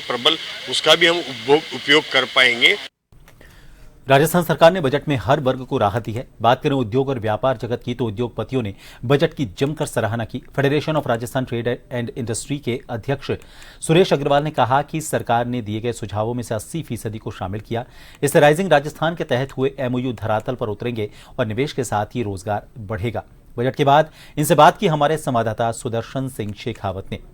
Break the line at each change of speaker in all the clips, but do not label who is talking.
प्रबल उसका भी हम उपयोग कर पाएंगे।
राजस्थान सरकार ने बजट में हर वर्ग को राहत दी है। बात करें उद्योग और व्यापार जगत की तो उद्योगपतियों ने बजट की जमकर सराहना की। Federation of Rajasthan trade and industry के अध्यक्ष सुरेश अग्रवाल ने कहा कि सरकार ने दिए गए सुझावों में से 80% को शामिल किया। इससे राइजिंग राजस्थान के तहत हुए MOU धरातल पर उतरेंगे और निवेश के साथ ही रोजगार बढ़ेगा। बजट के बाद इनसे बात की हमारे संवाददाता सुदर्शन सिंह शेखावत ने।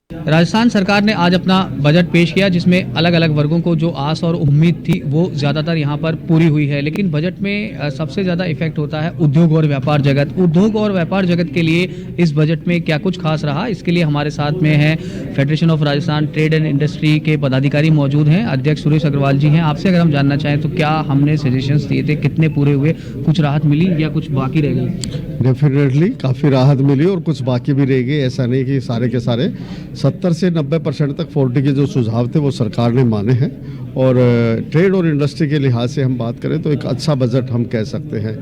राजस्थान सरकार ने आज अपना बजट पेश किया, जिसमें अलग अलग वर्गों को जो आस और उम्मीद थी वो ज़्यादातर यहाँ पर पूरी हुई है। लेकिन बजट में सबसे ज़्यादा इफेक्ट होता है उद्योग और व्यापार जगत। उद्योग और व्यापार जगत के लिए इस बजट में क्या कुछ खास रहा, इसके लिए हमारे साथ में है federation of Rajasthan trade and industry के पदाधिकारी मौजूद हैं। अध्यक्ष सुरेश अग्रवाल जी हैं। आपसे अगर हम जानना चाहें तो क्या हमने सजेशंस दिए थे, कितने पूरे हुए, कुछ राहत मिली या कुछ बाकी रह गई?
डेफिनेटली काफ़ी राहत मिली और कुछ बाकी भी रह गई। ऐसा नहीं कि सारे के सारे 70 से 90% तक 40 के जो सुझाव थे वो सरकार ने माने हैं। और ट्रेड और इंडस्ट्री के लिहाज से हम बात करें तो एक अच्छा बजट हम कह सकते हैं।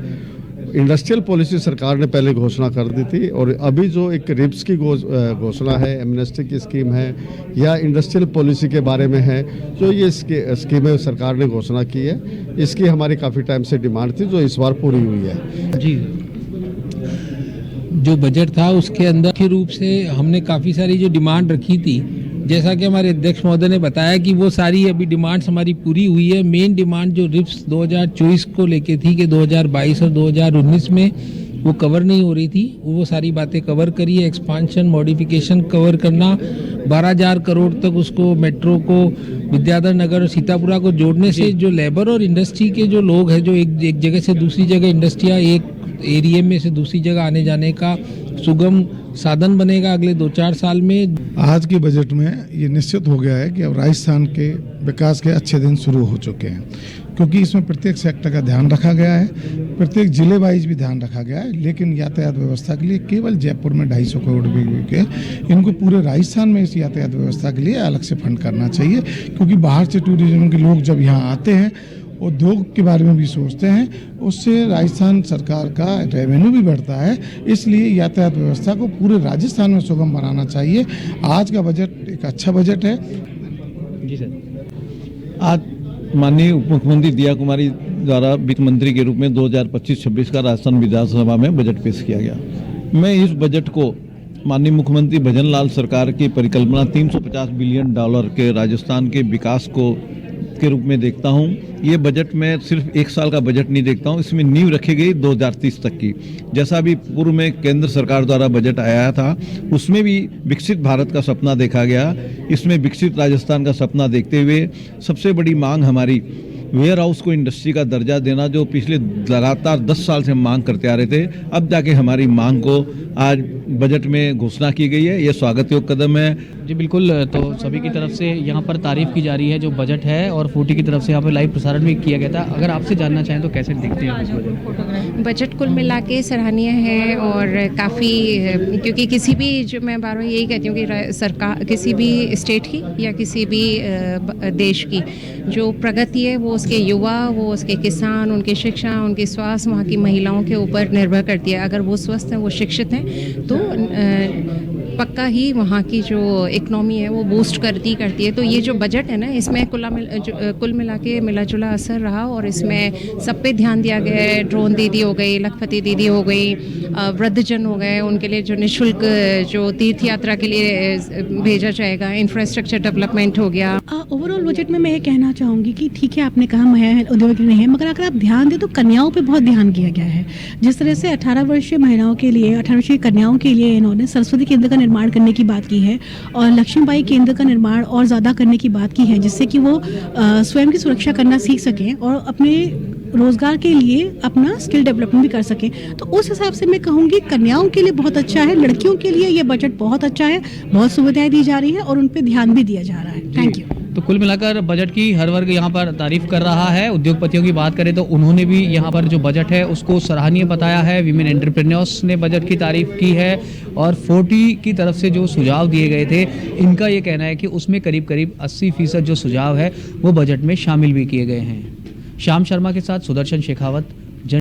इंडस्ट्रियल पॉलिसी सरकार ने पहले घोषणा कर दी थी और अभी जो एक रिप्स की घोषणा है, एमनेस्टी की स्कीम है या इंडस्ट्रियल पॉलिसी के बारे में है, जो ये स्कीमें सरकार ने घोषणा की है, इसकी हमारी काफ़ी टाइम से डिमांड थी जो इस बार पूरी हुई है।
जी,
जो बजट था उसके अंदर मुख्य रूप से हमने काफ़ी सारी जो डिमांड रखी थी, जैसा कि हमारे अध्यक्ष महोदय ने बताया कि वो सारी अभी डिमांड्स हमारी पूरी हुई है। मेन डिमांड जो रिप्स 2024 को लेके थी कि 2022 और 2019 में वो कवर नहीं हो रही थी, वो सारी बातें कवर करी है। एक्सपांशन, मॉडिफिकेशन कवर करना, 12,000 करोड़ तक उसको मेट्रो को विद्याधर नगर और सीतापुरा को जोड़ने से जो लेबर और इंडस्ट्री के जो लोग हैं, जो एक जगह से दूसरी जगह इंडस्ट्रियाँ एक एरिया में से दूसरी जगह आने जाने का सुगम साधन बनेगा अगले 2-4 साल में।
आज के बजट में ये निश्चित हो गया है कि अब राजस्थान के विकास के अच्छे दिन शुरू हो चुके हैं, क्योंकि इसमें प्रत्येक सेक्टर का ध्यान रखा गया है, प्रत्येक जिले वाइज भी ध्यान रखा गया है। लेकिन यातायात व्यवस्था के लिए केवल जयपुर में 250 करोड़ रुपये के इनको पूरे राजस्थान में इस यातायात व्यवस्था के लिए अलग से फंड करना चाहिए, क्योंकि बाहर से टूरिज्म के लोग जब यहाँ आते हैं, उद्योग के बारे में भी सोचते हैं, उससे राजस्थान सरकार का रेवेन्यू भी बढ़ता है। इसलिए यातायात व्यवस्था को पूरे राजस्थान में सुगम बनाना चाहिए। आज का बजट एक अच्छा बजट है।
जी सर।
आज माननीय उप मुख्यमंत्री दिया कुमारी द्वारा वित्त मंत्री के रूप में 2025-26 का राजस्थान विधानसभा में बजट पेश किया गया। मैं इस बजट को माननीय मुख्यमंत्री भजन लाल सरकार की परिकल्पना $350 बिलियन के राजस्थान के विकास को के रूप में देखता हूं। ये बजट में सिर्फ एक साल का बजट नहीं देखता हूं, इसमें नींव रखी गई 2030 तक की। जैसा भी पूर्व में केंद्र सरकार द्वारा बजट आया था, उसमें भी विकसित भारत का सपना देखा गया। इसमें विकसित राजस्थान का सपना देखते हुए सबसे बड़ी मांग हमारी वेयर हाउस को इंडस्ट्री का दर्जा देना, जो पिछले लगातार 10 साल से हम मांग करते आ रहे थे, अब जाके हमारी मांग को आज बजट में घोषणा की गई है। ये स्वागत योग्य कदम है।
जी बिल्कुल। तो सभी की तरफ से यहाँ पर तारीफ की जा रही है जो बजट है, और 40 की तरफ से यहाँ पर लाइव प्रसारण भी किया गया था। अगर आपसे जानना चाहें तो कैसे देखते हैं इस
बजट? कुल मिला के सराहनीय है और काफ़ी, क्योंकि किसी भी, जो मैं बार बार यही कहती हूँ कि सरकार किसी भी स्टेट की या किसी भी देश की जो प्रगति है वो उसके युवा, वो उसके किसान, उनकी शिक्षा, उनकी स्वास्थ्य, वहाँ की महिलाओं के ऊपर निर्भर करती है। अगर वो स्वस्थ हैं, वो शिक्षित हैं, तो पक्का ही वहाँ की जो इकनॉमी है वो बूस्ट करती है। तो ये जो बजट है ना, इसमें कुल मिला के मिला जुला असर रहा और इसमें सब पे ध्यान दिया गया है। ड्रोन दीदी हो गई, लखपति दीदी हो गई, वृद्धजन हो गए, उनके लिए जो निःशुल्क जो तीर्थ यात्रा के लिए भेजा जाएगा, इंफ्रास्ट्रक्चर डेवलपमेंट हो गया।
ओवरऑल बजट में मैं ये कहना चाहूँगी कि ठीक है, आपने कहा महिला उद्योग नहीं है, मगर अगर आप ध्यान दें तो कन्याओं पे बहुत ध्यान किया गया है। जिस तरह से 18 वर्षीय महिलाओं के लिए, 18 वर्षीय कन्याओं के लिए इन्होंने सरस्वती केंद्र का निर्माण करने की बात की है और लक्ष्मीबाई केंद्र का निर्माण और ज़्यादा करने की बात की है, जिससे कि वो स्वयं की सुरक्षा करना सीख सकें और अपने रोजगार के लिए अपना स्किल डेवलपमेंट भी कर सकें। तो उस हिसाब से मैं कहूँगी कन्याओं के लिए बहुत अच्छा है, लड़कियों के लिए ये बजट बहुत अच्छा है, बहुत सुविधाएं दी जा रही है और उन पर ध्यान भी दिया जा रहा है। Thank you.
तो कुल मिलाकर बजट की हर वर्ग यहाँ पर तारीफ कर रहा है। उद्योगपतियों की बात करें तो उन्होंने भी यहाँ पर जो बजट है उसको सराहनीय बताया है। विमेन एंटरप्रेन्योर्स ने बजट की तारीफ की है और 40 की तरफ से जो सुझाव दिए गए थे, इनका ये कहना है कि उसमें करीब 80% जो सुझाव है वो बजट में शामिल भी किए गए हैं। श्याम शर्मा के साथ सुदर्शन शेखावत,